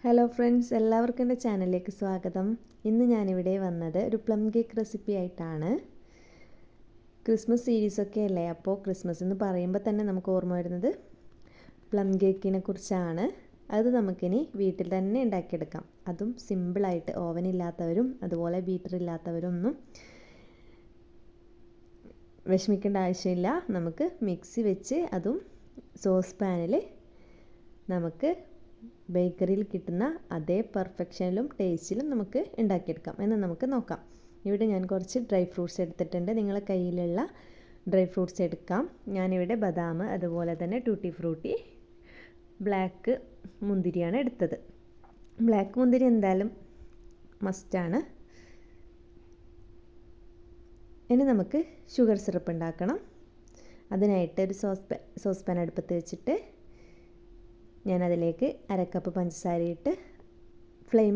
Hello friends, എല്ലാവർക്കും എൻ്റെ ചാനലിലേക്ക് സ്വാഗതം. ഇന്ന് ഞാനിവിടെ വന്നത് ഒരു പ്ലം കേക്ക് റെസിപ്പി ആയിട്ടാണ്. ക്രിസ്മസ് സീരീസൊക്കെ അല്ലേ, അപ്പോൾ ക്രിസ്മസ് എന്ന് പറയുമ്പോൾ തന്നെ നമുക്ക് ഓർമ്മ വരുന്നത് പ്ലം കേക്കിനെ കുറിച്ചാണ്. അത് നമുക്കിനി വീട്ടിൽ തന്നെ ഉണ്ടാക്കിയെടുക്കാം. അതും സിമ്പിളായിട്ട്. ഓവനില്ലാത്തവരും അതുപോലെ ബീറ്റർ ഇല്ലാത്തവരൊന്നും വിഷമിക്കേണ്ട ആവശ്യമില്ല. നമുക്ക് മിക്സി വെച്ച് അതും സോസ് പാനിൽ നമുക്ക് ബേക്കറിയിൽ കിട്ടുന്ന അതേ പെർഫെക്ഷനിലും ടേസ്റ്റിലും നമുക്ക് ഉണ്ടാക്കിയെടുക്കാം എന്ന് നമുക്ക് നോക്കാം. ഇവിടെ ഞാൻ കുറച്ച് ഡ്രൈ ഫ്രൂട്ട്സ് എടുത്തിട്ടുണ്ട്. നിങ്ങളുടെ കയ്യിലുള്ള ഡ്രൈ ഫ്രൂട്ട്സ് എടുക്കാം. ഞാനിവിടെ ബദാം, അതുപോലെ തന്നെ ടൂട്ടി ഫ്രൂട്ടി, ബ്ലാക്ക് മുന്തിരിയാണ് എടുത്തത്. ബ്ലാക്ക് മുന്തിരി എന്തായാലും മസ്റ്റാണ്. ഇനി നമുക്ക് ഷുഗർ സിറപ്പ് ഉണ്ടാക്കണം. അതിനായിട്ട് ഒരു സോസ് പാൻ അടുപ്പത്ത് വെച്ചിട്ട് ഞാനതിലേക്ക് അരക്കപ്പ് പഞ്ചസാര ഇട്ട് ഫ്ലെയിം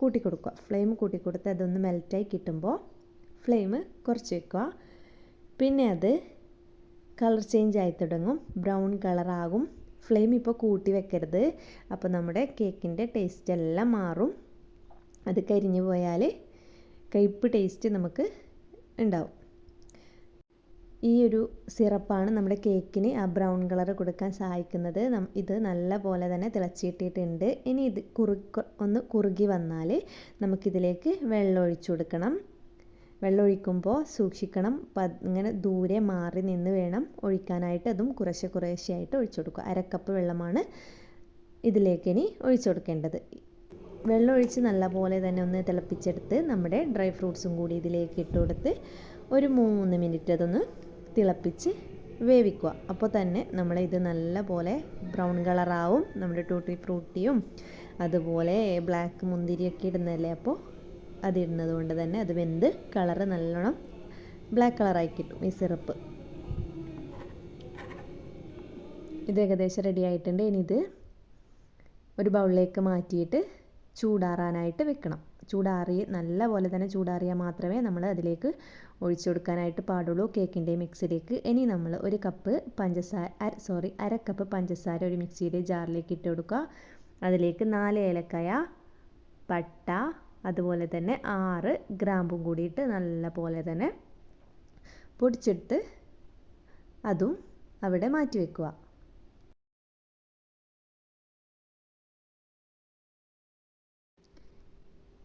കൂട്ടി കൊടുക്കുക. ഫ്ലെയിം കൂട്ടി കൊടുത്ത് അതൊന്ന് മെൽറ്റായി കിട്ടുമ്പോൾ ഫ്ലെയിം കുറച്ച് വയ്ക്കുക. പിന്നെ അത് കളർ ചേഞ്ച് ആയി തുടങ്ങും, ബ്രൗൺ കളറാകും. ഫ്ലെയിം ഇപ്പോൾ കൂട്ടി വെക്കരുത്, അപ്പോൾ നമ്മുടെ കേക്കിൻ്റെ ടേസ്റ്റ് എല്ലാം മാറും. അത് കരിഞ്ഞു പോയാൽ കയ്പ്പ് ടേസ്റ്റ് നമുക്ക് ഉണ്ടാവും. ഈ ഒരു സിറപ്പാണ് നമ്മുടെ കേക്കിന് ആ ബ്രൗൺ കളർ കൊടുക്കാൻ സഹായിക്കുന്നത്. ഇത് നല്ല പോലെ തന്നെ തിളച്ചിട്ടിട്ടുണ്ട്. ഇനി ഇത് ഒന്ന് കുറുകി വന്നാൽ നമുക്കിതിലേക്ക് വെള്ളം ഒഴിച്ചു കൊടുക്കണം. വെള്ളം ഒഴിക്കുമ്പോൾ സൂക്ഷിക്കണം, ഇങ്ങനെ ദൂരെ മാറി നിന്ന് വേണം ഒഴിക്കാനായിട്ട്. അതും കുറേശ്ശെയായിട്ട് ഒഴിച്ചു കൊടുക്കുക. അരക്കപ്പ് വെള്ളമാണ് ഇതിലേക്ക് ഇനി ഒഴിച്ചു കൊടുക്കേണ്ടത്. വെള്ളം ഒഴിച്ച് നല്ല പോലെ തന്നെ ഒന്ന് തിളപ്പിച്ചെടുത്ത് നമ്മുടെ ഡ്രൈ ഫ്രൂട്ട്സും കൂടി ഇതിലേക്ക് ഇട്ട് കൊടുത്ത് ഒരു 3 മിനിറ്റ് അതൊന്ന് തിളപ്പിച്ച് വേവിക്കുക. അപ്പോൾ തന്നെ ഇത് നല്ല പോലെ ബ്രൗൺ കളറാവും. നമ്മുടെ ടൂട്ടി ഫ്രൂട്ടിയും അതുപോലെ ബ്ലാക്ക് മുന്തിരിയൊക്കെ ഇടുന്നതല്ലേ, അപ്പോൾ അതിടുന്നത് കൊണ്ട് തന്നെ അത് വെന്ത് കളറ് നല്ലോണം ബ്ലാക്ക് കളറായി കിട്ടും ഈ സിറപ്പ്. ഇത് ഏകദേശം റെഡി ആയിട്ടുണ്ട്. ഇനി ഇത് ഒരു ബൗളിലേക്ക് മാറ്റിയിട്ട് ചൂടാറാനായിട്ട് വെക്കണം. നല്ല പോലെ തന്നെ ചൂടാറിയാൽ മാത്രമേ നമ്മൾ അതിലേക്ക് ഒഴിച്ചു കൊടുക്കാനായിട്ട് പാടുള്ളൂ, കേക്കിൻ്റെ മിക്സിലേക്ക്. ഇനി നമ്മൾ അര കപ്പ് പഞ്ചസാര ഒരു മിക്സിയുടെ ജാറിലേക്ക് ഇട്ട് കൊടുക്കുക. അതിലേക്ക് 4 ഏലക്കായ, പട്ട, അതുപോലെ തന്നെ 6 ഗ്രാമ്പും കൂടിയിട്ട് നല്ല പോലെ തന്നെ പൊടിച്ചെടുത്ത് അതും അവിടെ മാറ്റി വെക്കുക.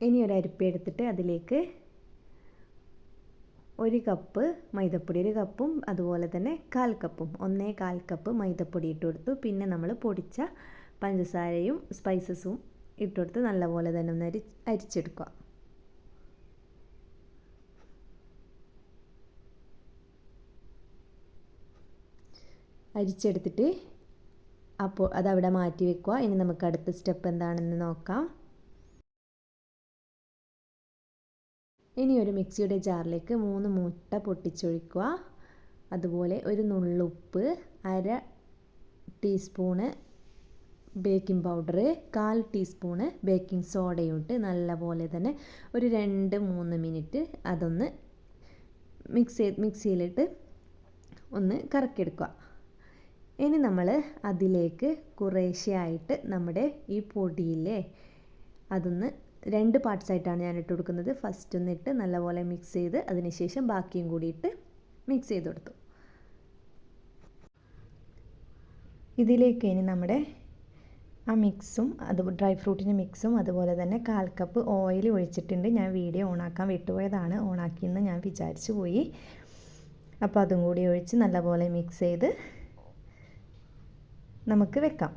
ഇനി ഒരു അരിപ്പ എടുത്തിട്ട് അതിലേക്ക് 1 കപ്പ് മൈദപ്പൊടി, 1 കപ്പും അതുപോലെ തന്നെ 1/4 കപ്പും 1/4 കപ്പ് മൈദപ്പൊടി ഇട്ട് കൊടുത്തു. പിന്നെ നമ്മൾ പൊടിച്ച പഞ്ചസാരയും സ്പൈസസും ഇട്ട് കൊടുത്ത് നല്ലപോലെ തന്നെ ഒന്ന് അരിച്ചെടുക്കുക. അരിച്ചെടുത്തിട്ട് അപ്പോൾ അതവിടെ മാറ്റി വെക്കുക. ഇനി നമുക്ക് അടുത്ത സ്റ്റെപ്പ് എന്താണെന്ന് നോക്കാം. ഇനി ഒരു മിക്സിയുടെ ജാറിലേക്ക് 3 മുട്ട പൊട്ടിച്ചൊഴിക്കുക. അതുപോലെ ഒരു നുള്ളുപ്പ്, 1/2 teaspoon baking powder, 1/4 teaspoon baking സോഡയും ഇട്ട് നല്ല പോലെ തന്നെ ഒരു 2-3 മിനിറ്റ് അതൊന്ന് മിക്സിയിലിട്ട് ഒന്ന് കറക്കിയെടുക്കുക. ഇനി നമ്മൾ അതിലേക്ക് കുറേശ്ശെയായിട്ട് നമ്മുടെ ഈ പൊടിയില്ലേ അതൊന്ന് 2 പാർട്സായിട്ടാണ് ഞാൻ ഇട്ട് കൊടുക്കുന്നത്. ഫസ്റ്റ് ഒന്ന് ഇട്ട് നല്ലപോലെ മിക്സ് ചെയ്ത് അതിനുശേഷം ബാക്കിയും കൂടി ഇട്ട് മിക്സ് ചെയ്ത് കൊടുത്തു. ഇതിലേക്ക് ഇനി നമ്മുടെ ആ മിക്സും ഡ്രൈ ഫ്രൂട്ടിൻ്റെ മിക്സും അതുപോലെ തന്നെ 1/4 കപ്പ് ഓയിൽ ഒഴിച്ചിട്ടുണ്ട്. ഞാൻ വീഡിയോ ഓണാക്കാൻ വിട്ടുപോയതാണ്, ഓണാക്കിയെന്ന് ഞാൻ വിചാരിച്ചു പോയി. അപ്പോൾ അതും കൂടി ഒഴിച്ച് നല്ലപോലെ മിക്സ് ചെയ്ത് നമുക്ക് വെക്കാം.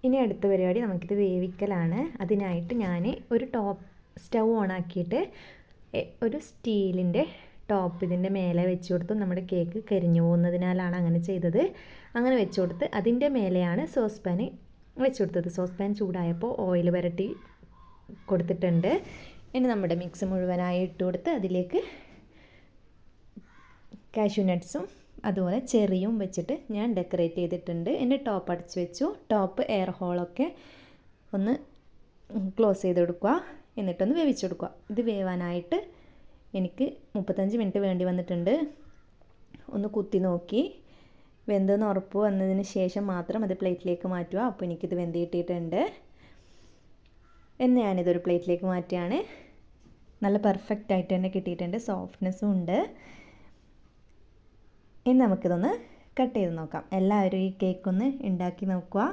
ഇനി അടുത്ത പരിപാടി നമുക്കിത് വേവിക്കലാണ്. അതിനായിട്ട് ഞാൻ ഒരു സ്റ്റൗ ഓണാക്കിയിട്ട് ഒരു സ്റ്റീലിൻ്റെ ടോപ്പ് ഇതിൻ്റെ മേലെ വെച്ച് കൊടുത്തു. നമ്മുടെ കേക്ക് കരിഞ്ഞു പോകുന്നതിനാലാണ് അങ്ങനെ ചെയ്തത്. അങ്ങനെ വെച്ച് കൊടുത്ത് അതിൻ്റെ മേലെയാണ് സോസ് പാൻ വെച്ച് കൊടുത്തത്. സോസ് പാൻ ചൂടായപ്പോൾ ഓയിൽ പുരട്ടി കൊടുത്തിട്ടുണ്ട്. ഇനി നമ്മുടെ മിക്സ് മുഴുവനായി ഇട്ട് കൊടുത്ത് അതിലേക്ക് കാഷ്യൂ നട്ട്സും അതുപോലെ ചെറിയും വെച്ചിട്ട് ഞാൻ ഡെക്കറേറ്റ് ചെയ്തിട്ടുണ്ട്. എൻ്റെ ടോപ്പ് അടച്ച് വെച്ചു. ടോപ്പ് എയർ ഹോളൊക്കെ ഒന്ന് ക്ലോസ് ചെയ്ത് കൊടുക്കുക. എന്നിട്ടൊന്ന് വേവിച്ചെടുക്കുക. ഇത് വേവാനായിട്ട് എനിക്ക് 35 മിനിറ്റ് വേണ്ടി വന്നിട്ടുണ്ട്. ഒന്ന് കുത്തി നോക്കി വെന്തെന്ന് ഉറപ്പ് വന്നതിന് ശേഷം മാത്രം അത് പ്ലേറ്റിലേക്ക് മാറ്റുക. അപ്പോൾ എനിക്കിത് വെന്ത് കിട്ടിയിട്ടുണ്ട്. എന്ന് ഞാനിതൊരു പ്ലേറ്റിലേക്ക് മാറ്റിയാണ്. നല്ല പെർഫെക്റ്റ് ആയിട്ട് തന്നെ കിട്ടിയിട്ടുണ്ട്, സോഫ്റ്റ്നെസ്സും ഉണ്ട്. ഇനി നമുക്കിതൊന്ന് കട്ട് ചെയ്ത് നോക്കാം. എല്ലാവരും ഈ കേക്കൊന്ന് ഉണ്ടാക്കി നോക്കുക.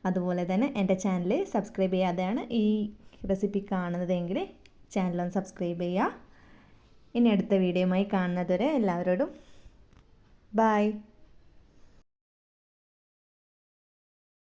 അതുപോലെ തന്നെ എൻ്റെ ചാനൽ സബ്സ്ക്രൈബ് ചെയ്യാതെയാണ് ഈ റെസിപ്പി കാണുന്നതെങ്കിൽ ചാനലൊന്ന് സബ്സ്ക്രൈബ് ചെയ്യുക. ഇനി അടുത്ത വീഡിയോയുമായി കാണുന്നതുവരെ എല്ലാവരോടും ബൈ.